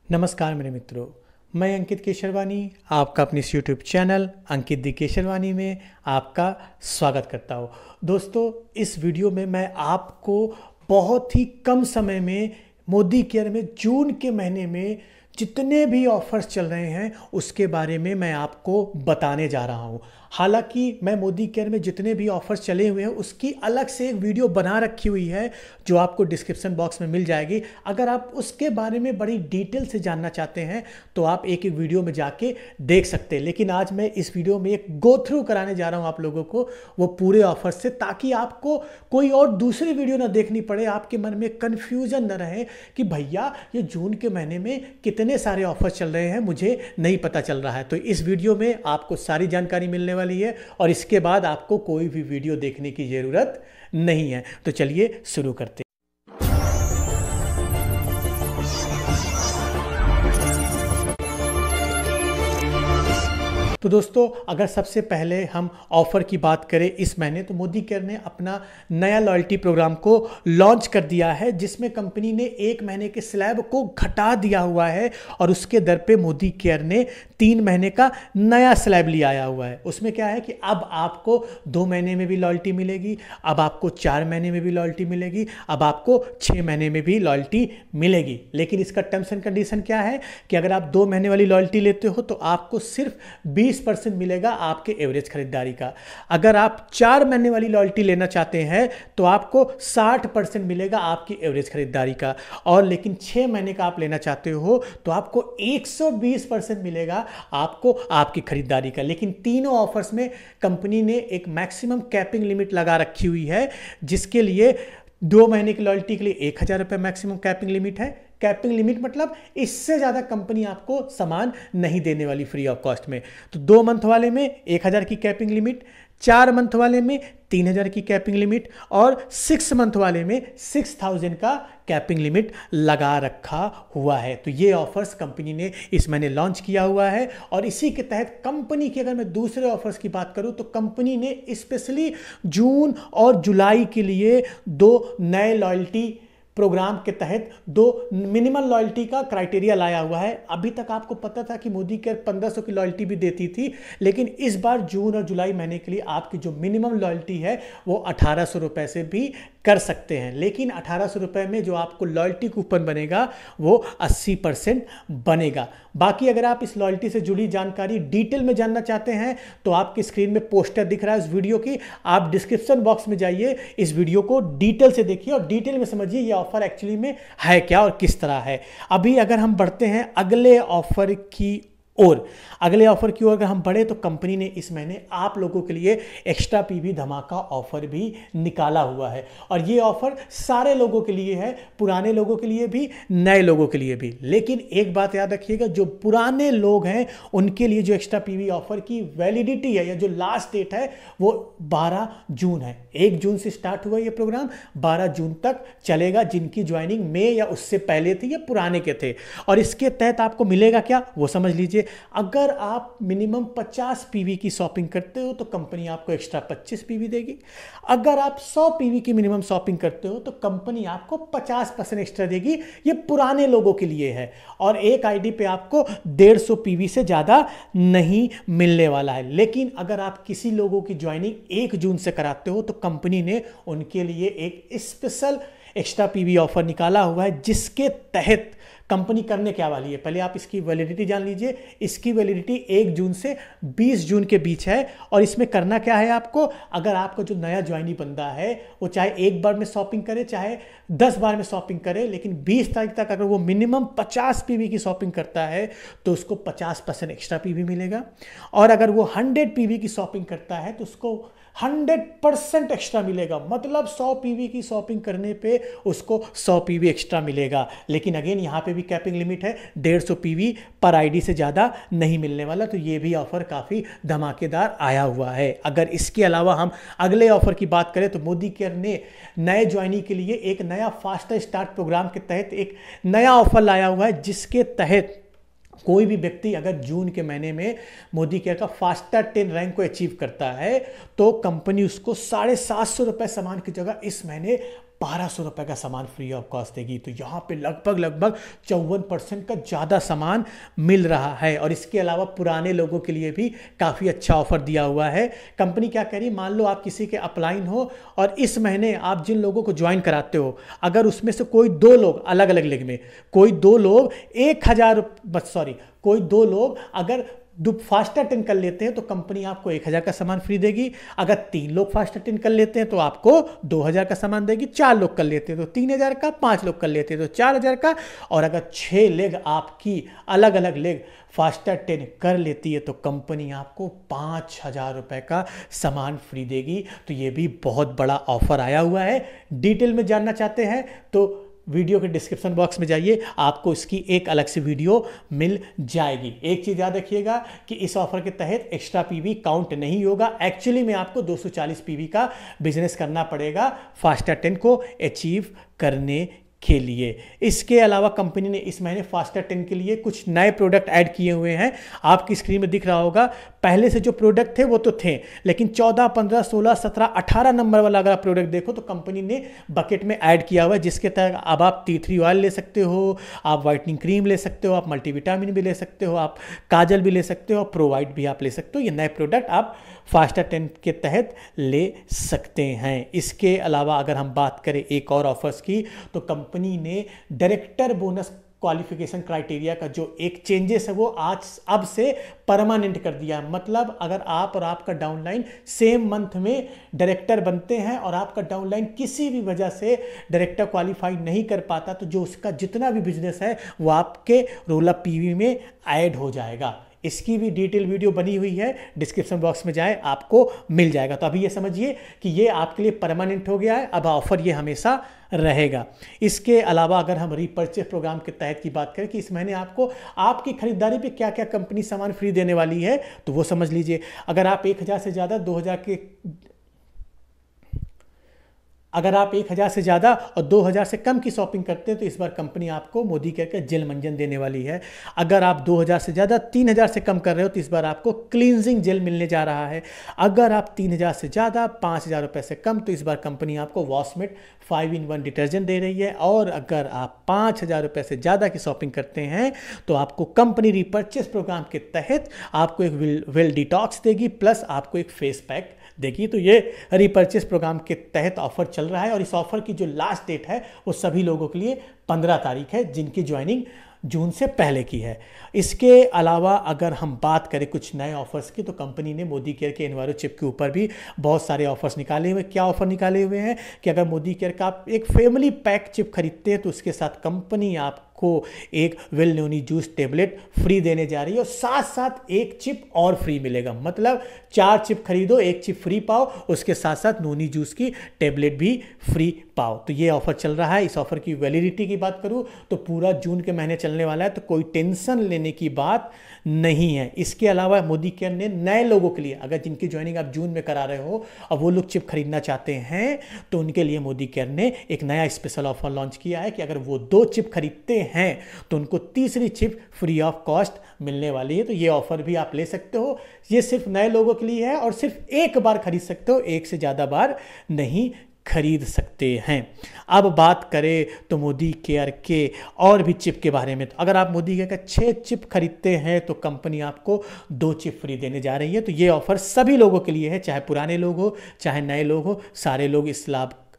नमस्कार मेरे मित्रों, मैं अंकित केशरवानी आपका अपने इस यूट्यूब चैनल अंकित दी केशरवानी में आपका स्वागत करता हूँ। दोस्तों, इस वीडियो में मैं आपको बहुत ही कम समय में मोदी केयर में जून के महीने में जितने भी ऑफर्स चल रहे हैं उसके बारे में मैं आपको बताने जा रहा हूँ। हालांकि मैं मोदी केयर में जितने भी ऑफर्स चले हुए हैं उसकी अलग से एक वीडियो बना रखी हुई है जो आपको डिस्क्रिप्शन बॉक्स में मिल जाएगी। अगर आप उसके बारे में बड़ी डिटेल से जानना चाहते हैं तो आप एक एक वीडियो में जाके देख सकते हैं, लेकिन आज मैं इस वीडियो में एक गो थ्रू कराने जा रहा हूँ आप लोगों को वो पूरे ऑफर्स से, ताकि आपको कोई और दूसरी वीडियो ना देखनी पड़े, आपके मन में कन्फ्यूजन न रहे कि भैया ये जून के महीने में कितने सारे ऑफर्स चल रहे हैं, मुझे नहीं पता चल रहा है। तो इस वीडियो में आपको सारी जानकारी मिलने वाली है और इसके बाद आपको कोई भी वीडियो देखने की जरूरत नहीं है। तो चलिए शुरू करते हैं। तो दोस्तों, अगर सबसे पहले हम ऑफ़र की बात करें इस महीने, तो मोदी केयर ने अपना नया लॉयल्टी प्रोग्राम को लॉन्च कर दिया है जिसमें कंपनी ने 1 महीने के स्लैब को घटा दिया हुआ है और उसके दर पे मोदी केयर ने 3 महीने का नया स्लैब ले आया हुआ है। उसमें क्या है कि अब आपको 2 महीने में भी लॉयल्टी मिलेगी, अब आपको 4 महीने में भी लॉयल्टी मिलेगी, अब आपको 6 महीने में भी लॉयल्टी मिलेगी। लेकिन इसका टर्म्स एंड कंडीशन क्या है कि अगर आप 2 महीने वाली लॉयल्टी लेते हो तो आपको सिर्फ 20% मिलेगा आपके एवरेज खरीदारी का। अगर आप 4 महीने वाली लॉयल्टी लेना चाहते हैं तो आपको 60% मिलेगा आपकी एवरेज खरीदारी का, और लेकिन 6 महीने का आप लेना चाहते हो तो आपको 120% मिलेगा आपको आपकी खरीदारी का। लेकिन तीनों ऑफर्स में कंपनी ने एक मैक्सिमम कैपिंग लिमिट लगा रखी हुई है, जिसके लिए 2 महीने की लॉयल्टी के लिए 1000 रुपये मैक्सिमम कैपिंग लिमिट है। कैपिंग लिमिट मतलब इससे ज़्यादा कंपनी आपको सामान नहीं देने वाली फ्री ऑफ कॉस्ट में। तो 2 मंथ वाले में 1000 की कैपिंग लिमिट, 4 मंथ वाले में 3000 की कैपिंग लिमिट और 6 मंथ वाले में 6000 का कैपिंग लिमिट लगा रखा हुआ है। तो ये ऑफर्स कंपनी ने इस महीने लॉन्च किया हुआ है और इसी के तहत कंपनी की अगर मैं दूसरे ऑफर्स की बात करूं तो कंपनी ने स्पेशली जून और जुलाई के लिए 2 नए लॉयल्टी प्रोग्राम के तहत 2 मिनिमम लॉयल्टी का क्राइटेरिया लाया हुआ है। अभी तक आपको पता था कि मोदी केयर 1500 की लॉयल्टी भी देती थी, लेकिन इस बार जून और जुलाई महीने के लिए आपकी जो मिनिमम लॉयल्टी है वो 1800 रुपये से भी कर सकते हैं। लेकिन 1800 रुपये में जो आपको लॉयल्टी कूपन बनेगा वो 80% बनेगा। बाकी अगर आप इस लॉयल्टी से जुड़ी जानकारी डिटेल में जानना चाहते हैं तो आपकी स्क्रीन में पोस्टर दिख रहा है इस वीडियो की, आप डिस्क्रिप्शन बॉक्स में जाइए, इस वीडियो को डिटेल से देखिए और डिटेल में समझिए ये ऑफर एक्चुअली में है क्या और किस तरह है। अभी अगर हम बढ़ते हैं अगले ऑफर की और अगले ऑफर की ओर अगर हम बढ़े तो कंपनी ने इस महीने आप लोगों के लिए एक्स्ट्रा पीवी धमाका ऑफर भी निकाला हुआ है और ये ऑफर सारे लोगों के लिए है, पुराने लोगों के लिए भी, नए लोगों के लिए भी। लेकिन एक बात याद रखिएगा, जो पुराने लोग हैं उनके लिए जो एक्स्ट्रा पीवी ऑफर की वैलिडिटी है या जो लास्ट डेट है वो 12 जून है। 1 जून से स्टार्ट हुआ ये प्रोग्राम, 12 जून तक चलेगा। जिनकी ज्वाइनिंग मई या उससे पहले थी या पुराने के थे, और इसके तहत आपको मिलेगा क्या वो समझ लीजिए। अगर आप मिनिमम 50 पीवी की शॉपिंग करते हो तो कंपनी आपको एक्स्ट्रा 25 पीवी देगी। अगर आप 100 पीवी की मिनिमम शॉपिंग करते हो तो कंपनी आपको 50% एक्स्ट्रा देगी। ये पुराने लोगों के लिए है और एक आईडी पे आपको 150 पीवी से ज़्यादा नहीं मिलने वाला है। लेकिन अगर आप किसी लोगों की ज्वाइनिंग 1 जून से कराते हो तो कंपनी ने उनके लिए एक स्पेशल एक्स्ट्रा पीवी ऑफर निकाला हुआ है, जिसके तहत कंपनी करने क्या वाली है, पहले आप इसकी वैलिडिटी जान लीजिए। इसकी वैलिडिटी 1 जून से 20 जून के बीच है और इसमें करना क्या है आपको, अगर आपका जो नया ज्वाइनी बंदा है वो चाहे 1 बार में शॉपिंग करे चाहे 10 बार में शॉपिंग करे, लेकिन 20 तारीख तक अगर वो मिनिमम 50 पीवी की शॉपिंग करता है तो उसको 50% एक्स्ट्रा पीवी मिलेगा, और अगर वो 100 पीवी की शॉपिंग करता है तो उसको 100% एक्स्ट्रा मिलेगा। मतलब 100 पीवी की शॉपिंग करने पे उसको 100 पीवी एक्स्ट्रा मिलेगा। लेकिन अगेन यहाँ पे भी कैपिंग लिमिट है, 150 पीवी पर आईडी से ज़्यादा नहीं मिलने वाला। तो ये भी ऑफर काफ़ी धमाकेदार आया हुआ है। अगर इसके अलावा हम अगले ऑफर की बात करें तो मोदी केयर ने नए ज्वाइनी के लिए एक नया फास्टर स्टार्ट प्रोग्राम के तहत एक नया ऑफर लाया हुआ है, जिसके तहत कोई भी व्यक्ति अगर जून के महीने में मोदी केयर का फास्टर 10 रैंक को अचीव करता है तो कंपनी उसको 750 रुपये सामान की जगह इस महीने 1200 का सामान फ्री ऑफ कॉस्ट देगी। तो यहाँ पे लगभग 54% का ज़्यादा सामान मिल रहा है। और इसके अलावा पुराने लोगों के लिए भी काफ़ी अच्छा ऑफर दिया हुआ है। कंपनी क्या करी, मान लो आप किसी के अपलाइन हो और इस महीने आप जिन लोगों को ज्वाइन कराते हो, अगर उसमें से कोई 2 लोग अलग अलग लेग में, कोई 2 लोग 1000 अगर फास्ट अटेंड कर लेते हैं तो कंपनी आपको 1000 का सामान फ्री देगी। अगर 3 लोग फास्ट अटेंड कर लेते हैं तो आपको 2000 का सामान देगी। 4 लोग कर लेते हैं तो 3000 का, 5 लोग कर लेते हैं तो 4000 का, और अगर 6 लेग आपकी अलग अलग लेग फास्ट अटेंड कर लेती है तो कंपनी आपको 5000 रुपए का सामान फ्री देगी। तो ये भी बहुत बड़ा ऑफर आया हुआ है। डिटेल में जानना चाहते हैं तो वीडियो के डिस्क्रिप्शन बॉक्स में जाइए, आपको इसकी एक अलग से वीडियो मिल जाएगी। एक चीज़ याद रखिएगा कि इस ऑफर के तहत एक्स्ट्रा पीवी काउंट नहीं होगा। एक्चुअली में आपको 240 पीवी का बिजनेस करना पड़ेगा फास्ट अटेंड को अचीव करने के लिए। इसके अलावा कंपनी ने इस महीने फास्ट अटेंड के लिए कुछ नए प्रोडक्ट ऐड किए हुए हैं। आपकी स्क्रीन में दिख रहा होगा, पहले से जो प्रोडक्ट थे वो तो थे, लेकिन 14, 15, 16, 17, 18 नंबर वाला अगर आप प्रोडक्ट देखो तो कंपनी ने बकेट में ऐड किया हुआ है, जिसके तहत अब आप T3 ऑयल ले सकते हो, आप वाइटनिंग क्रीम ले सकते हो, आप मल्टीविटामिन भी ले सकते हो, आप काजल भी ले सकते हो, प्रोवाइड भी आप ले सकते हो। ये नए प्रोडक्ट आप फास्ट अटेंड के तहत ले सकते हैं। इसके अलावा अगर हम बात करें एक और ऑफर्स की, तो कंपनी ने डायरेक्टर बोनस क्वालिफिकेशन क्राइटेरिया का जो एक चेंजेस है वो अब से परमानेंट कर दिया। मतलब अगर आप और आपका डाउनलाइन सेम मंथ में डायरेक्टर बनते हैं और आपका डाउनलाइन किसी भी वजह से डायरेक्टर क्वालिफाई नहीं कर पाता, तो जो उसका जितना भी बिजनेस है वो आपके रोल अप पीवी में ऐड हो जाएगा। इसकी भी डिटेल वीडियो बनी हुई है, डिस्क्रिप्शन बॉक्स में जाए आपको मिल जाएगा। तो अभी ये समझिए कि ये आपके लिए परमानेंट हो गया है, अब ऑफर ये हमेशा रहेगा। इसके अलावा अगर हम रीपर्चेस प्रोग्राम के तहत की बात करें कि इस महीने आपको आपकी खरीदारी पे क्या क्या कंपनी सामान फ्री देने वाली है, तो वो समझ लीजिए। अगर आप 1000 से ज़्यादा 2000 के अगर आप 1000 से ज़्यादा और 2000 से कम की शॉपिंग करते हैं तो इस बार कंपनी आपको मोदी केयर का जेल मंजन देने वाली है। अगर आप 2000 से ज़्यादा 3000 से कम कर रहे हो तो इस बार आपको क्लींजिंग जेल मिलने जा रहा है। अगर आप 3000 से ज़्यादा 5000 रुपये से कम तो इस बार कंपनी आपको वॉशमेट 5-in-1 डिटर्जेंट दे रही है। और अगर आप 5000 रुपये से ज़्यादा की शॉपिंग करते हैं तो आपको कंपनी रीपर्चेस प्रोग्राम के तहत आपको एक वेल डिटॉक्स देगी, प्लस आपको एक फेस पैक देगी। तो ये रीपर्चेस प्रोग्राम के तहत ऑफर चल रहा है और इस ऑफर की जो लास्ट डेट है वो सभी लोगों के लिए 15 तारीख है, जिनकी ज्वाइनिंग जून से पहले की है। इसके अलावा अगर हम बात करें कुछ नए ऑफर्स की, तो कंपनी ने मोदी केयर के एनवायरो चिप के ऊपर भी बहुत सारे ऑफर्स निकाले हुए। क्या ऑफर निकाले हुए हैं कि अगर मोदी केयर का आप एक फैमिली पैक चिप खरीदते हैं तो उसके साथ कंपनी आपको एक well noni juice tablet free देने जा रही है और साथ साथ एक चिप और फ्री मिलेगा। मतलब 4 चिप खरीदो, 1 चिप फ्री पाओ, उसके साथ साथ नोनी जूस की टेबलेट भी फ्री पाओ। तो ये ऑफर चल रहा है। इस ऑफर की वैलिडिटी की बात करूं तो पूरा जून के महीने चलने वाला है, तो कोई टेंशन लेने की बात नहीं है। इसके अलावा मोदी केयर ने नए लोगों के लिए, अगर जिनकी ज्वाइनिंग आप जून में करा रहे हो और वो लोग चिप खरीदना चाहते हैं तो उनके लिए मोदी केयर ने एक नया स्पेशल ऑफर लॉन्च किया है कि अगर वो 2 चिप खरीदते हैं तो उनको तीसरी चिप फ्री ऑफ कॉस्ट मिलने वाली है। तो ये ऑफर भी आप ले सकते हो। ये सिर्फ नए लोगों के लिए है और सिर्फ एक बार खरीद सकते हो, एक से ज़्यादा बार नहीं खरीद सकते हैं। अब बात करें तो मोदी केयर के और भी चिप के बारे में, तो अगर आप मोदी केयर का 6 चिप खरीदते हैं तो कंपनी आपको 2 चिप फ्री देने जा रही है। तो ये ऑफर सभी लोगों के लिए है, चाहे पुराने लोग हो चाहे नए लोग हो, सारे लोग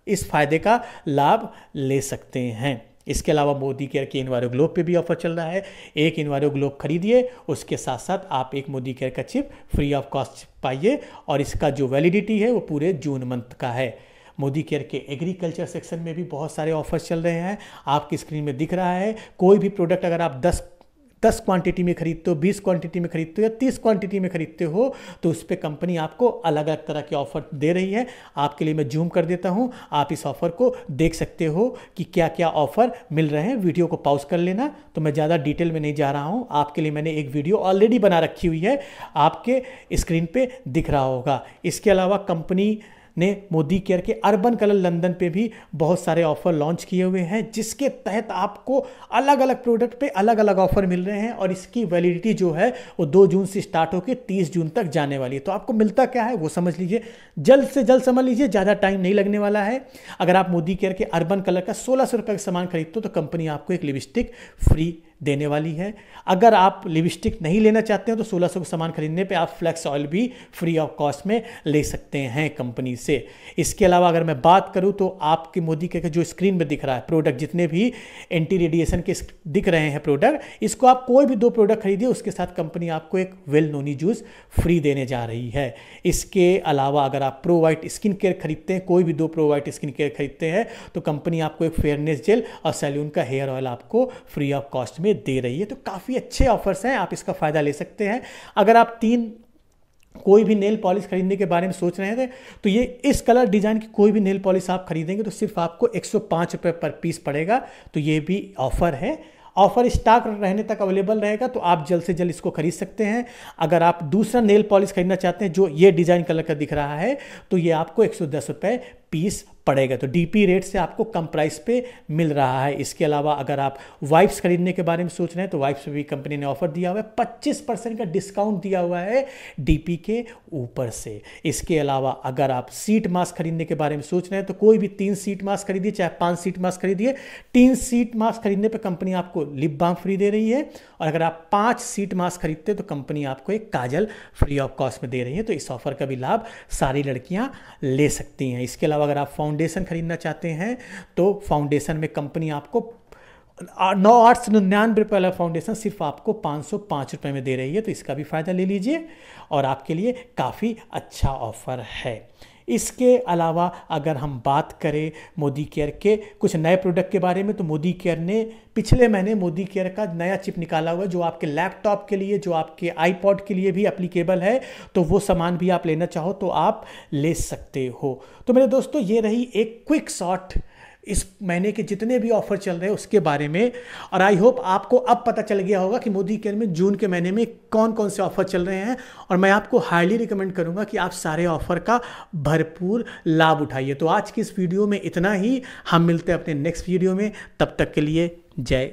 इस फायदे का लाभ ले सकते हैं। इसके अलावा मोदी केयर के इन्वायरो ग्लोब पे भी ऑफर चल रहा है। एक इन्वायरो ग्लोब खरीदिए, उसके साथ साथ आप एक मोदी केयर का चिप फ्री ऑफ कॉस्ट पाइए और इसका जो वैलिडिटी है वो पूरे जून मंथ का है। मोदी केयर के एग्रीकल्चर सेक्शन में भी बहुत सारे ऑफर्स चल रहे हैं, आपकी स्क्रीन में दिख रहा है। कोई भी प्रोडक्ट अगर आप 10 क्वांटिटी में खरीदते हो, 20 क्वांटिटी में खरीदते हो या 30 क्वांटिटी में खरीदते हो तो उस पर कंपनी आपको अलग अलग तरह के ऑफर दे रही है। आपके लिए मैं जूम कर देता हूं, आप इस ऑफर को देख सकते हो कि क्या क्या ऑफर मिल रहे हैं। वीडियो को पॉज कर लेना, तो मैं ज़्यादा डिटेल में नहीं जा रहा हूं। आपके लिए मैंने एक वीडियो ऑलरेडी बना रखी हुई है, आपके स्क्रीन पे दिख रहा होगा। इसके अलावा कंपनी ने मोदी केयर के अर्बन कलर लंदन पे भी बहुत सारे ऑफर लॉन्च किए हुए हैं, जिसके तहत आपको अलग अलग प्रोडक्ट पे अलग अलग ऑफर मिल रहे हैं और इसकी वैलिडिटी जो है वो 2 जून से स्टार्ट होकर 30 जून तक जाने वाली है। तो आपको मिलता क्या है वो समझ लीजिए, जल्द से जल्द समझ लीजिए, ज़्यादा टाइम नहीं लगने वाला है। अगर आप मोदी केयर के अर्बन कलर का 1600 रुपये का सामान खरीदते हो तो कंपनी आपको एक लिपस्टिक फ्री देने वाली है। अगर आप लिपस्टिक नहीं लेना चाहते हो तो 1600 का सामान खरीदने पे आप फ्लैक्स ऑयल भी फ्री ऑफ कॉस्ट में ले सकते हैं कंपनी से। इसके अलावा अगर मैं बात करूं तो आपके मोदी के जो स्क्रीन में दिख रहा है प्रोडक्ट, जितने भी एंटी रेडिएशन के दिख रहे हैं प्रोडक्ट, इसको आप कोई भी 2 प्रोडक्ट खरीदिए, उसके साथ कंपनी आपको एक वेल नोनी जूस फ्री देने जा रही है। इसके अलावा अगर आप प्रो वाइट स्किन केयर खरीदते हैं, कोई भी 2 प्रो वाइट स्किन केयर खरीदते हैं तो कंपनी आपको एक फेयरनेस जेल और सैलून का हेयर ऑयल आपको फ्री ऑफ कॉस्ट में दे रही है। तो काफ़ी अच्छे ऑफर्स हैं, आप इसका फ़ायदा ले सकते हैं। अगर आप कोई भी नेल पॉलिश खरीदने के बारे में सोच रहे थे तो ये इस कलर डिज़ाइन की कोई भी नेल पॉलिश आप खरीदेंगे तो सिर्फ आपको 105 रुपये पर पीस पड़ेगा। तो ये भी ऑफ़र है, ऑफर स्टॉक रहने तक अवेलेबल रहेगा, तो आप जल्द से जल्द इसको खरीद सकते हैं। अगर आप दूसरा नेल पॉलिश खरीदना चाहते हैं जो ये डिज़ाइन कलर का दिख रहा है तो ये आपको 110 रुपये पीस पड़ेगा। तो डीपी रेट से आपको कम प्राइस पे मिल रहा है। इसके अलावा अगर आप वाइप्स खरीदने के बारे में सोच रहे हैं तो वाइप्स पे भी कंपनी ने ऑफर दिया हुआ है, 25% का डिस्काउंट दिया हुआ है डीपी के ऊपर से। इसके अलावा अगर आप सीट मास्क खरीदने के बारे में सोच रहे हैं तो कोई भी 3 सीट मास्क खरीदिए, चाहे 5 सीट मास्क खरीदिए, 3 सीट मास्क खरीदने पर कंपनी आपको लिप बाम फ्री दे रही है, और अगर आप 5 सीट मास्क खरीदते हैं तो कंपनी आपको एक काजल फ्री ऑफ कॉस्ट में दे रही है। तो इस ऑफर का भी लाभ सारी लड़कियां ले सकती हैं। इसके अलावा अगर आप फाउंडेशन खरीदना चाहते हैं तो फाउंडेशन में कंपनी आपको 9,899 रुपये वाला फाउंडेशन सिर्फ आपको 505 रुपये में दे रही है। तो इसका भी फ़ायदा ले लीजिए और आपके लिए काफ़ी अच्छा ऑफर है। इसके अलावा अगर हम बात करें मोदी केयर के कुछ नए प्रोडक्ट के बारे में तो मोदी केयर ने पिछले महीने मोदी केयर का नया चिप निकाला हुआ है जो आपके लैपटॉप के लिए, जो आपके आईपॉड के लिए भी एप्लीकेबल है। तो वो सामान भी आप लेना चाहो तो आप ले सकते हो। तो मेरे दोस्तों ये रही एक क्विक शॉट इस महीने के जितने भी ऑफर चल रहे हैं उसके बारे में, और आई होप आपको अब पता चल गया होगा कि मोदी केयर में जून के महीने में कौन कौन से ऑफर चल रहे हैं। और मैं आपको हाईली रिकमेंड करूंगा कि आप सारे ऑफर का भरपूर लाभ उठाइए। तो आज की इस वीडियो में इतना ही, हम मिलते हैं अपने नेक्स्ट वीडियो में, तब तक के लिए जय